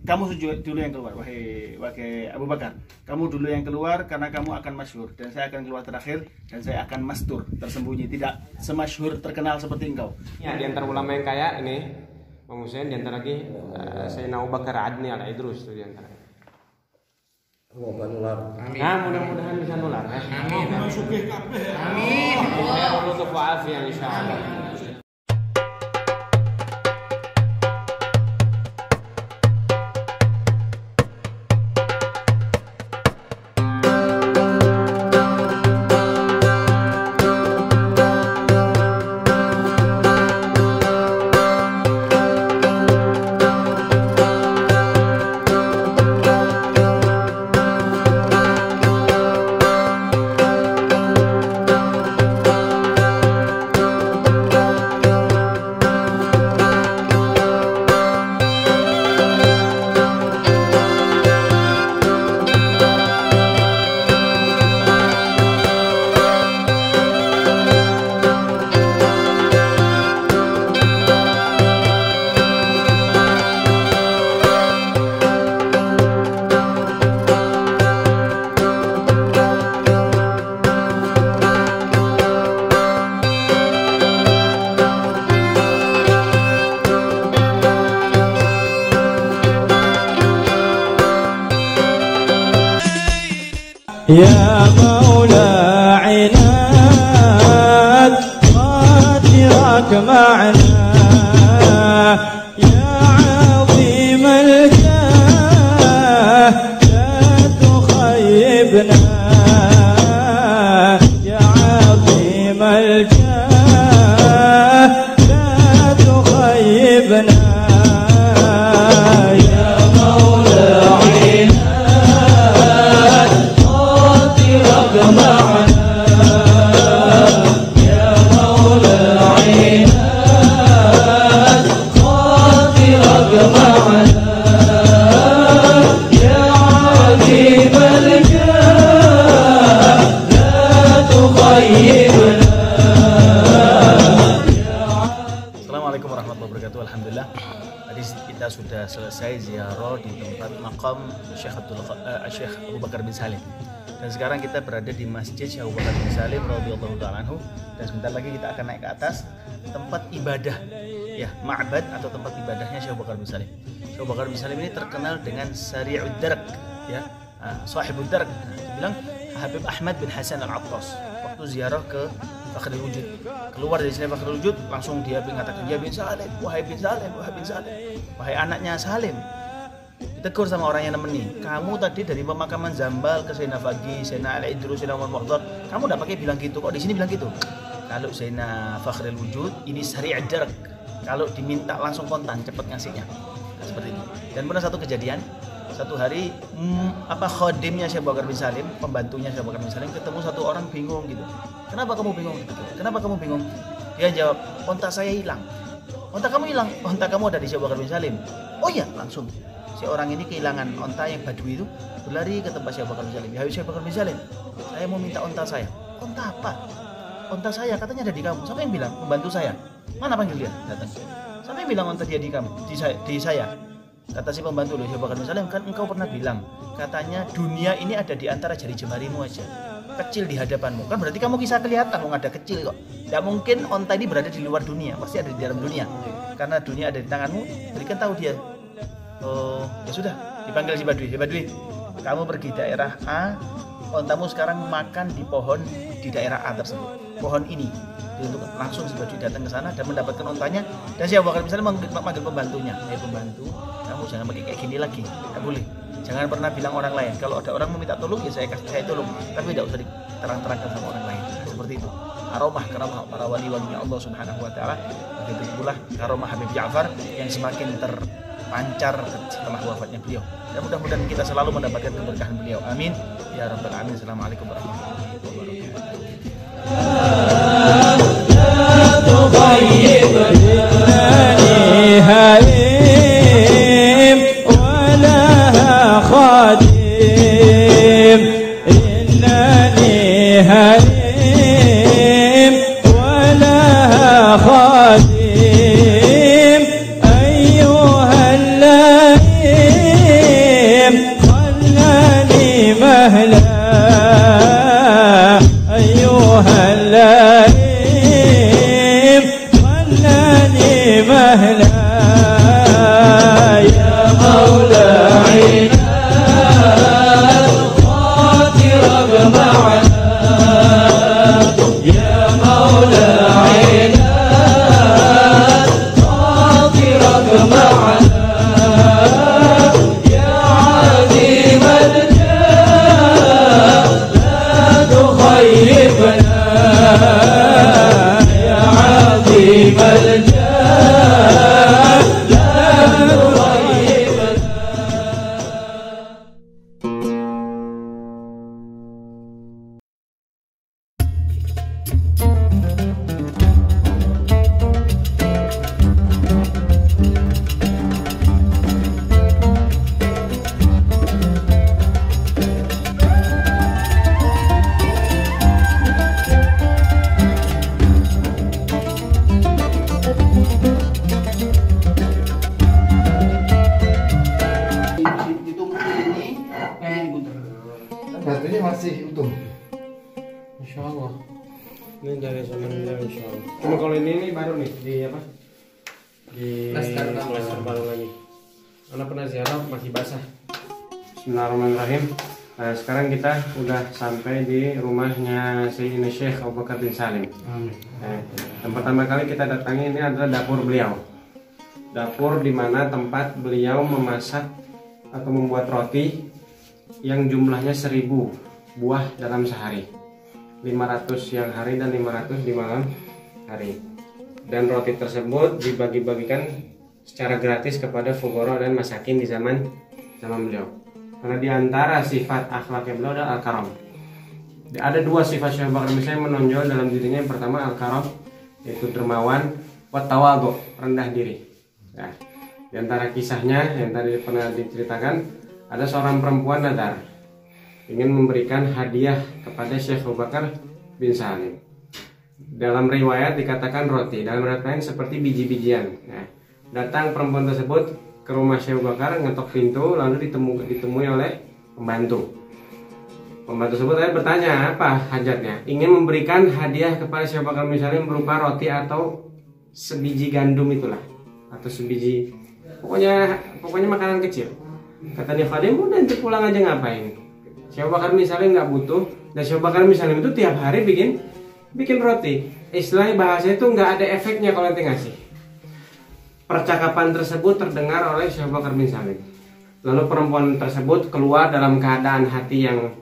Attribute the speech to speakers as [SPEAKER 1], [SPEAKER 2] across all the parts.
[SPEAKER 1] kamu dulu yang keluar, wahai Abu Bakar. Kamu dulu yang keluar karena kamu akan masyhur, dan saya akan keluar terakhir, dan saya akan mastur, tersembunyi, tidak semasyhur terkenal seperti engkau.
[SPEAKER 2] Ya, di antara ulama yang kaya ini Bang Hussein, di antara lagi Sayyidina Abu Bakar Adni Al-Idrus, itu di antara.
[SPEAKER 3] Semoga nular.
[SPEAKER 2] Amin. Nah, mudah-mudahan bisa nular.
[SPEAKER 3] Amin.
[SPEAKER 2] Amin. Khairul lutuf wa afiyah insyaallah.
[SPEAKER 4] يا مولى عناد خاطرك معنا يا عظيم الجاه لا تخيبنا يا عظيم الجاه لا تخيبنا يا مولى عناد خاطرك معنا يا مولى عناد خاطرك معنا يا عظيم الجاه لا تخيبنا.
[SPEAKER 1] Assalamualaikum warahmatullahi wabarakatuh. Alhamdulillah, tadi kita sudah selesai ziarah di tempat makam Syekh Abu Bakar bin Salim. Dan sekarang kita berada di Masjid Syekh Abu Bakar bin Salim radhiyallahu ta'ala anhu, dan sebentar lagi kita akan naik ke atas tempat ibadah, ya, ma'bad atau tempat ibadahnya Syekh Abu Bakar bin Salim. Syekh Abu Bakar bin Salim ini terkenal dengan Sari'ud Darq, ya, Sahibud Darq. Dibilang Habib Ahmad bin Hasan Al-Attas waktu ziarah ke Fakhrul Wujud, keluar dari sini Fakhrul Wujud, langsung dia mengatakan, ya bin Salim, wahai bin Salim, wahai bin Salim, wahai anaknya Salim. Ditegur sama orang yang nemeni, kamu tadi dari pemakaman Zambal ke Sayyidina Fagi, Sayyidina Al-Idrus, Sayyidina Umar Mukhtar, kamu udah pakai bilang gitu, kok di sini bilang gitu? Kalau Sayyidina Fakhrul Wujud ini Sari'ud Darq, kalau diminta langsung kontan, cepat ngasihnya. Nah, seperti itu. Dan pernah satu kejadian, satu hari khodimnya Syekh Abu Bakar bin Salim, pembantunya Syekh Abu Bakar bin Salim, ketemu satu orang bingung gitu. Kenapa kamu bingung? Kenapa kamu bingung? Dia jawab, onta saya hilang. Onta kamu hilang? Onta kamu ada di Syekh Abu Bakar bin Salim. Oh iya, langsung. Si orang ini kehilangan onta yang badui itu, berlari ke tempat Syekh Abu Bakar bin Salim. Ya Syekh Abu Bakar bin Salim, saya mau minta onta saya. Onta apa? Onta saya katanya ada di kamu. Siapa yang bilang? Pembantu saya. Mana panggil dia? Datang. Siapa yang bilang onta dia di kamu? Di saya. Kata si pembantu Syekh Abu Bakar bin Salim, kan engkau pernah bilang, katanya dunia ini ada di antara jari jemarimu aja, kecil di hadapanmu. Kan berarti kamu bisa kelihatan, mau ada kecil kok. Tidak mungkin onta ini berada di luar dunia, pasti ada di dalam dunia. Karena dunia ada di tanganmu, berikan tahu dia. Oh, ya sudah, dipanggil si Badui. Si Badui, kamu pergi daerah A, ontamu sekarang makan di pohon di daerah A tersebut. Pohon ini. Untuk langsung si Badui datang ke sana dan mendapatkan ontanya. Dan si Abu Bakar misalnya memanggil pembantunya, pembantu, kamu jangan pakai kayak gini lagi, tidak boleh. Jangan pernah bilang orang lain. Kalau ada orang meminta tolong, ya saya tolong, tapi tidak usah diterang-terangkan sama orang lain. Nah, seperti itu. Karomah para wali-walinya Allah Subhanahu wa taala. Begitu pula karomah Habib Ja'far yang semakin terpancar setelah wafatnya beliau. Dan mudah-mudahan kita selalu mendapatkan keberkahan beliau. Amin ya rabbal alamin. Assalamualaikum warahmatullahi
[SPEAKER 4] خادم أيها اللئيم
[SPEAKER 3] masih utuh.
[SPEAKER 2] Insya Allah. Ini dari zaman beliau insya Allah. Cuma kalau ini baru nih di apa? Di plaster baru lagi. Karena pernah ziarah masih basah. Bismillahirrahmanirrahim. Sekarang kita udah sampai di rumahnya Sayyidina Syekh Abu Bakar bin Salim. Yang pertama kali kita datangi ini adalah dapur beliau. Dapur di mana tempat beliau memasak atau membuat roti yang jumlahnya 1000 buah dalam sehari. 500 siang hari dan 500 di malam hari. Dan roti tersebut dibagi-bagikan secara gratis kepada fugara dan masakin di zaman beliau. Karena di antara sifat akhlaknya beliau adalah al-karam. Ada dua sifat Syekh Bakar bin Salim menonjol dalam dirinya. Yang pertama al-karam, yaitu dermawan, wa tawadhu, rendah diri. Ya. Di antara kisahnya yang tadi pernah diceritakan, ada seorang perempuan nadar ingin memberikan hadiah kepada Syekh Abu Bakar bin Salim. Dalam riwayat dikatakan roti, dalam riwayat lain seperti biji-bijian. Ya. Datang perempuan tersebut ke rumah Syekh Abu Bakar, ngetok pintu, lalu ditemui oleh pembantu. Pembantu tersebut bertanya apa hajatnya. Ingin memberikan hadiah kepada Syekh Abu Bakar bin Salim berupa roti atau sebiji gandum itulah, atau sebiji, pokoknya makanan kecil. Kata dia, Khadim, udah nanti pulang aja ngapain? Syekh Abu Bakar bin Salim nggak butuh, dan Syekh Abu Bakar bin Salim itu tiap hari bikin roti. Istilahnya bahasa itu nggak ada efeknya kalau nanti ngasih. Percakapan tersebut terdengar oleh Syekh Abu Bakar bin Salim. Lalu perempuan tersebut keluar dalam keadaan hati yang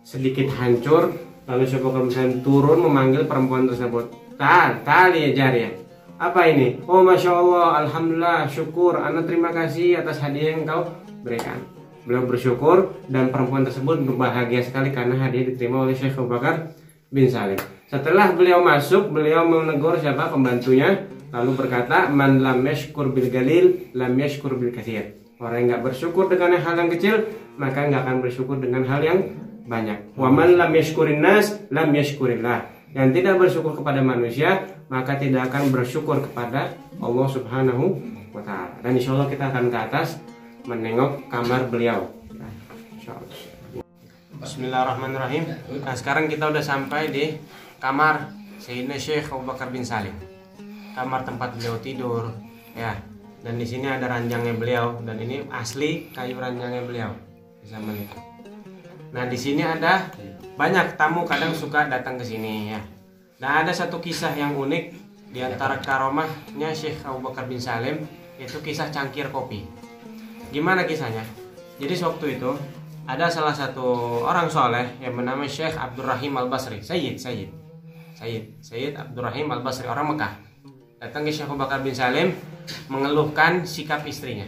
[SPEAKER 2] sedikit hancur. Lalu Syekh Abu Bakar bin Salim turun memanggil perempuan tersebut. Tali ya jariyah. Apa ini? Oh Masya Allah, Alhamdulillah, syukur, Anda terima kasih atas hadiah yang kau berikan. Beliau bersyukur dan perempuan tersebut berbahagia sekali karena hadiah diterima oleh Syekh Abu Bakar bin Salim. Setelah beliau masuk, beliau menegur siapa? Pembantunya. Lalu berkata, man lam yashkur bil galil, lam yashkur bil katsir. Orang yang nggak bersyukur dengan hal yang kecil, maka nggak akan bersyukur dengan hal yang banyak. Wa man lam yashkurin nas, lam yashkurillah. Yang tidak bersyukur kepada manusia, maka tidak akan bersyukur kepada Allah Subhanahu wa Ta'ala. Dan insya Allah kita akan ke atas menengok kamar beliau. Bismillahirrahmanirrahim. Nah, sekarang kita udah sampai di kamar Sayyidina Syekh Abu Bakar bin Salim. Kamar tempat beliau tidur, ya. Dan di sini ada ranjangnya beliau, dan ini asli kayu ranjangnya beliau di zaman itu. Nah, di sini ada banyak tamu kadang suka datang ke sini, ya. Nah, ada satu kisah yang unik di antara karomahnya Syekh Abu Bakar bin Salim, yaitu kisah cangkir kopi. Gimana kisahnya? Jadi waktu itu ada salah satu orang soleh yang bernama Syekh Abdurrahim Al-Basri, Sayyid Abdurrahim Al-Basri, orang Mekah. Datang ke Syekh Abu Bakar bin Salim mengeluhkan sikap istrinya.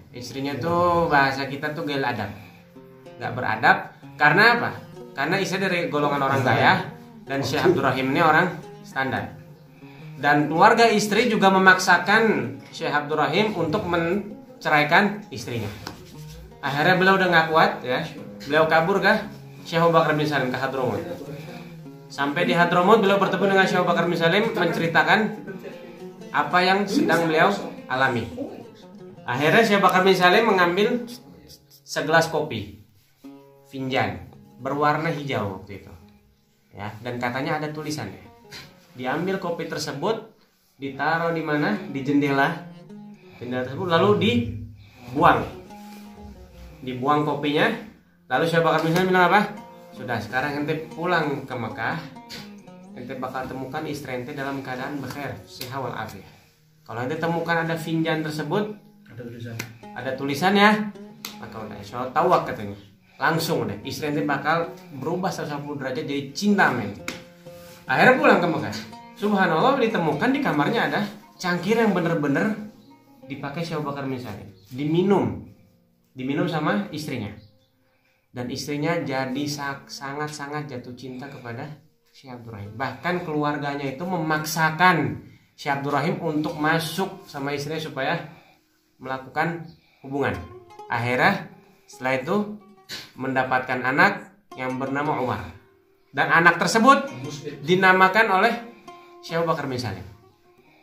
[SPEAKER 2] Istrinya tuh bahasa kita tuh gel adab, nggak beradab. Karena apa? Karena istri dari golongan orang kaya dan Syekh Abdurrahim ini orang standar. Dan keluarga istri juga memaksakan Syekh Abdurrahim untuk menceraikan istrinya. Akhirnya beliau udah nggak kuat, ya. Beliau kabur ke Syekh Abu Bakar bin Salim ke Hadramut. Sampai di Hadramut beliau bertemu dengan Syekh Abu Bakar bin Salim menceritakan apa yang sedang beliau alami. Akhirnya Syekh Abu Bakar bin Salim mengambil segelas kopi, finjan berwarna hijau waktu itu, ya, dan katanya ada tulisannya. Diambil kopi tersebut, ditaruh di mana? Di jendela tersebut, lalu dibuang kopinya. Lalu Syekh Abu Bakar bin Salim bilang apa? Sudah, sekarang ente pulang ke Mekah, ente bakal temukan istri ente dalam keadaan bekhair, sehat wal afiat. Kalau ente temukan ada finjan tersebut, ada tulisannya, maka udah insya Allah tawak katanya. Langsung deh, istri ente bakal berubah 180 derajat jadi cinta men. Akhirnya pulang ke Mekah. Subhanallah, ditemukan di kamarnya ada cangkir yang bener-bener dipakai Syekh Abu Bakar bin Salim. Diminum sama istrinya. Dan istrinya jadi sangat-sangat jatuh cinta kepada Syekh Abdurrahim. Bahkan keluarganya itu memaksakan Syekh Abdurrahim untuk masuk sama istrinya supaya melakukan hubungan. Akhirnya setelah itu mendapatkan anak yang bernama Umar. Dan anak tersebut dinamakan oleh Syekh Abu Bakar bin Salim.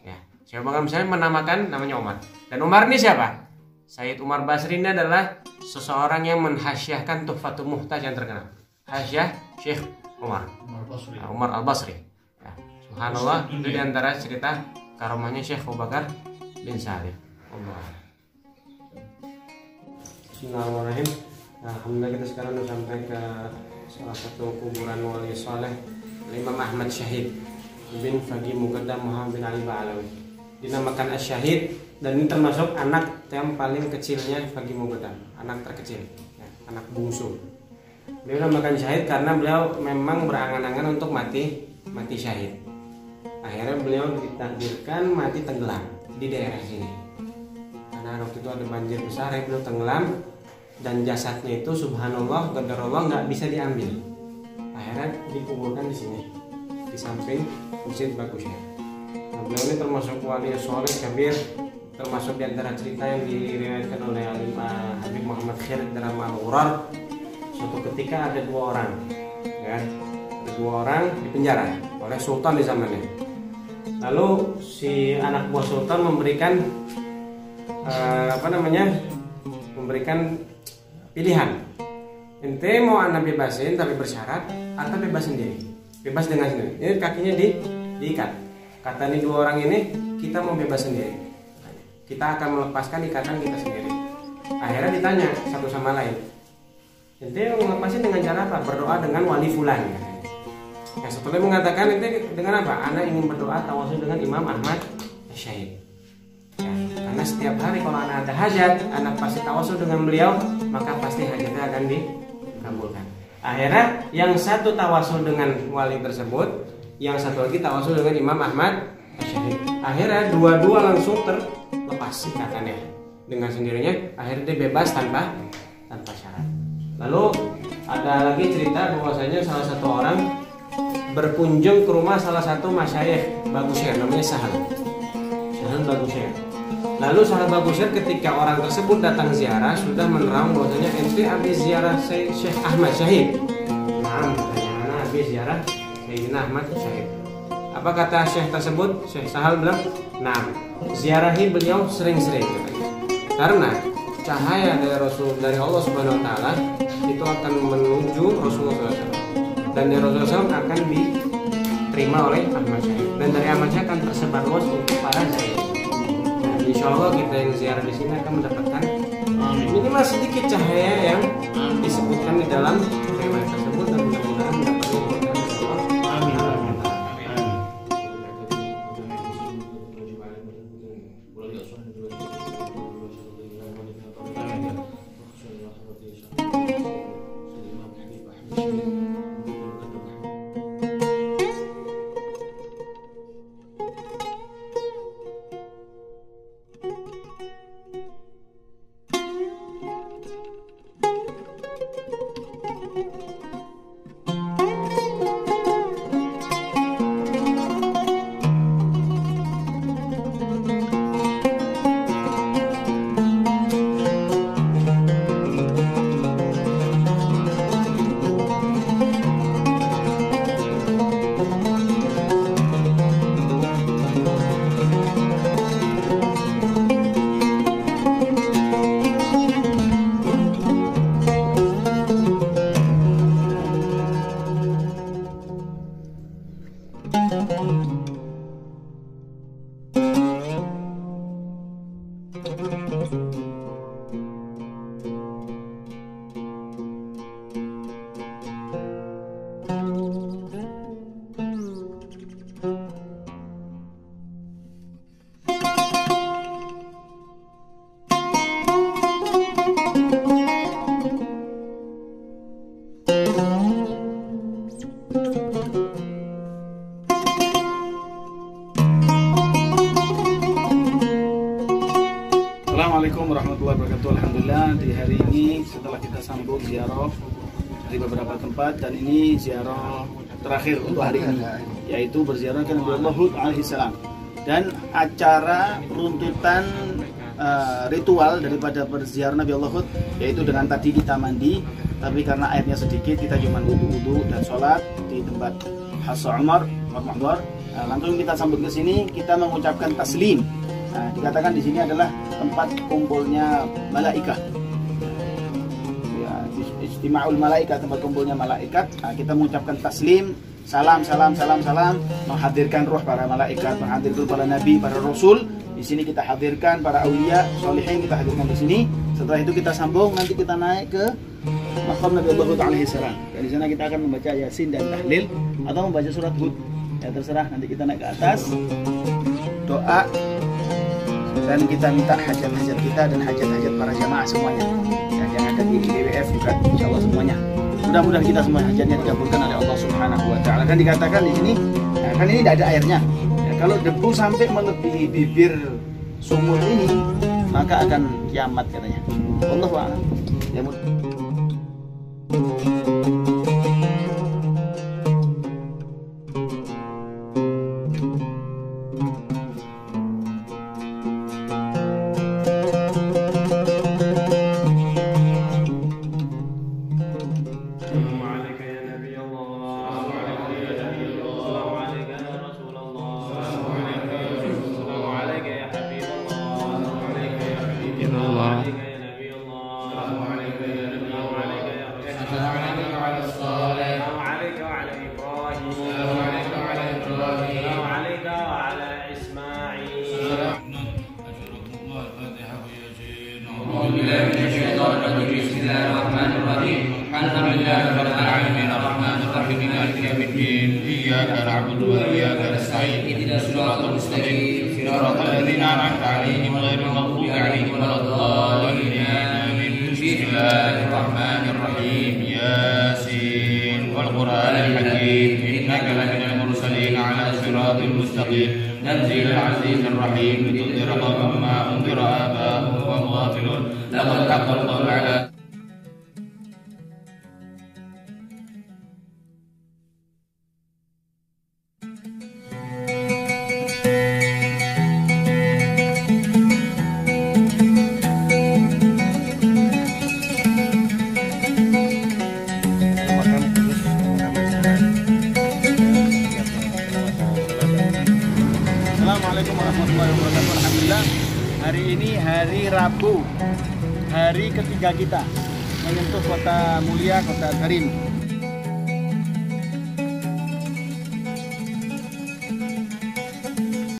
[SPEAKER 2] Ya, Syekh Abu Bakar bin Salim menamakan namanya Umar. Dan Umar ini siapa? Sayyid Umar Basri ini adalah seseorang yang menhasyahkan Tuhfatul Muhtaj yang terkenal. Hasyah Syekh Umar Al-Basri. Ya, subhanallah, itu diantara cerita karomahnya Syekh Abu Bakar bin Salim. Bismillahirrahmanirrahim. Alhamdulillah, kita sekarang sudah sampai ke salah satu kuburan wali soleh Imam Ahmad Syahid bin Faqih Muqaddam Muhammad bin Ali Ba'alawi. Dinamakan Asy-Syahid, dan ini termasuk anak yang paling kecilnya Faqih Muqaddam, anak terkecil, ya, anak bungsu. Beliau namakan syahid karena beliau memang berangan-angan untuk mati syahid. Akhirnya beliau ditakdirkan mati tenggelam di daerah sini. Karena waktu itu ada banjir besar, beliau tenggelam dan jasadnya itu subhanallah qadarullah nggak bisa diambil. Akhirnya dikuburkan di sini, di samping Masjid Bagusya. Nah, beliau ini termasuk wali soleh kabir, termasuk di antara cerita yang diriwayatkan oleh Habib Muhammad Khair dalam Al-Ghurar. Suatu ketika ada dua orang, ya, ada dua orang di penjara oleh sultan di zamannya. Lalu si anak buah sultan memberikan memberikan pilihan. Ente mau anak bebasin tapi bersyarat atau bebas sendiri? Bebas dengan sendiri. Ini kakinya diikat. Kata nih dua orang ini, kita mau bebas sendiri. Kita akan melepaskan ikatan kita sendiri. Akhirnya ditanya satu sama lain, ente ngelepasin dengan cara apa? Berdoa dengan wali fulan. Yang satunya mengatakan, ente dengan apa? Anak ingin berdoa tawasul dengan Imam Ahmad Syahid. Ya, karena setiap hari kalau anak ada hajat, anak pasti tawasul dengan beliau, maka pasti hajatnya akan dikabulkan. Akhirnya yang satu tawasul dengan wali tersebut, yang satu lagi tawasul dengan Imam Ahmad Syahid. Akhirnya dua-dua langsung terlepas ikatannya dengan sendirinya. Akhirnya dia bebas tanpa syarat. Lalu ada lagi cerita bahwasanya salah satu orang berkunjung ke rumah salah satu masyayikh Bagusyair, namanya Sahal Bagusyair. Lalu Sahal Bagusyair ketika orang tersebut datang ziarah sudah menerang bahwasanya ente habis ziarah Syekh Ahmad Syahid. Nah, katanya habis ziarah Sayyidina Ahmad Syahid. Apa kata Syekh tersebut? Syekh Sahal bilang, nah, ziarahi beliau sering-sering, karena cahaya dari Allah Subhanahu Wa Taala itu akan menuju Rasulullah SAW, dan dari Rasulullah SAW akan diterima oleh Ahmad Syahid, dan dari Ahmad Syahid akan tersebar luas untuk para syahid. Nah, insya Allah kita yang ziarah di sini akan mendapatkan minimal sedikit cahaya yang disebutkan di dalam riwayat tersebut, dan mudah-mudahan mendapatkan keberkahan dari Allah. Amin.
[SPEAKER 1] Assalamualaikum warahmatullahi wabarakatuh. Alhamdulillah, di hari ini setelah kita sambung ziarah di beberapa tempat, dan ini ziarah terakhir untuk hari ini, yaitu berziarah ke Nabi Hud alaihi salam. Dan acara runtutan ritual daripada berziarah Nabi Hud yaitu dengan tadi kita mandi, tapi karena airnya sedikit kita cuma wudu dan sholat di tempat Hasa Umar Mahmud. Langsung kita sambut ke sini, kita mengucapkan taslim. Nah, dikatakan di sini adalah tempat kumpulnya malaikah. Ya,
[SPEAKER 5] istima'ul malaikat, tempat kumpulnya malaikat. Nah, kita mengucapkan taslim, salam, menghadirkan roh para malaikat, menghadirkan para nabi, para rasul. Di sini kita hadirkan para aulia, solihin, kita hadirkan di sini. Setelah itu kita sambung, nanti kita naik ke maqam Nabi Allah alaihi salam. Dan di sana kita akan membaca Yasin dan tahlil atau membaca surat Hud. Ya terserah, nanti kita naik ke atas, doa, dan kita minta hajat-hajat kita dan hajat-hajat para jamaah semuanya. Ya, yang ada di DWF juga, insya Allah semuanya. Mudah-mudahan kita semua hajatnya dikabulkan oleh Allah Subhanahu Wa Taala. Dan dikatakan di sini, nah, kan ini tidak ada airnya. Ya, kalau debu sampai melebihi bibir sumur ini, maka akan kiamat katanya. Wallahu a'lam. Ya,
[SPEAKER 6] Bismillahirrahmanirrahim. Yasin wal Qur'anil Hakim. Innaka laminal mursalin ala siratil mustaqim. Tanzilul azizir rahim. Litunzira qauman ma unzira aba'uhum wa hum ghafilun. Laqad haqqal qawlu ala
[SPEAKER 5] Assalamualaikum warahmatullahi wabarakatuh. Alhamdulillah, hari ini hari Rabu, hari ketiga kita menyentuh kota mulia, kota Karim.